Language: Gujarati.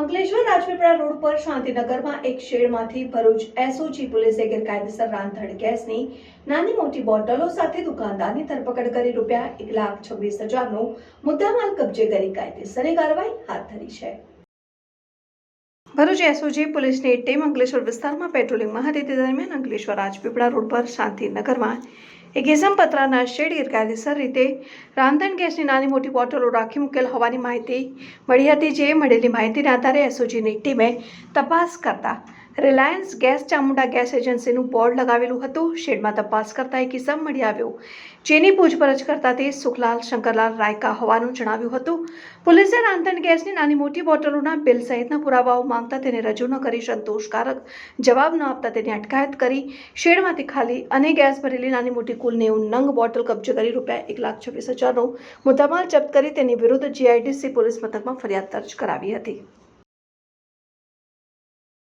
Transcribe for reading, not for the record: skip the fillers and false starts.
અંકલેશ્વર રાજપીપળા રોડ પર શાંતિનગરમાં એક શેડમાંથી ભરૂચ એસઓજી પોલીસે ગેરકાયદેસર રાંધણ ગેસની નાની મોટી બોટલો સાથે દુકાનદારની ધરપકડ કરી ₹1,26,000નો મુદ્દામાલ કબજે કરી કાયદેસરની કાર્યવાહી હાથ ધરી છે। ભરૂચ એસઓજી પોલીસની ટીમ અંકલેશ્વર વિસ્તારમાં પેટ્રોલિંગમાં હતી તે દરમિયાન અંકલેશ્વર રાજપીપળા રોડ પર શાંતિનગરમાં એક ઇસમ પતરાના શેડ ગેરકાયદેસર રીતે રાંધણ ગેસની નાની મોટી બોટલો રાખી મૂકેલ હોવાની માહિતી મળી હતી। જે મળેલી માહિતીના આધારે એસઓજીની ટીમે તપાસ કરતા રિલાયન્સ ગેસ ચામુંડા ગેસ એજન્સીનું બોર્ડ લગાવેલું હતું। શેડમાં તપાસ કરતા એક ઇસમ મળી આવ્યો, જેની પૂછપરછ કરતા તે સુખલાલ શંકરલાલ રાયકા હોવાનું જણાવ્યું હતું। પોલીસે રાંધણ ગેસની નાની મોટી બોટલોના બિલ સહિતના પુરાવાઓ માંગતા તેને રજૂ ન કરી સંતોષકારક જવાબ ન આપતા તેની અટકાયત કરી શેડમાંથી ખાલી અને ગેસ ભરેલી નાની મોટી કુલ 90 નંગ બોટલ કબજે કરી ₹1,26,000નો મુદ્દામાલ જપ્ત કરી તેની વિરુદ્ધ જીઆઈડીસી પોલીસ મથકમાં ફરિયાદ દર્જ કરાવી હતી।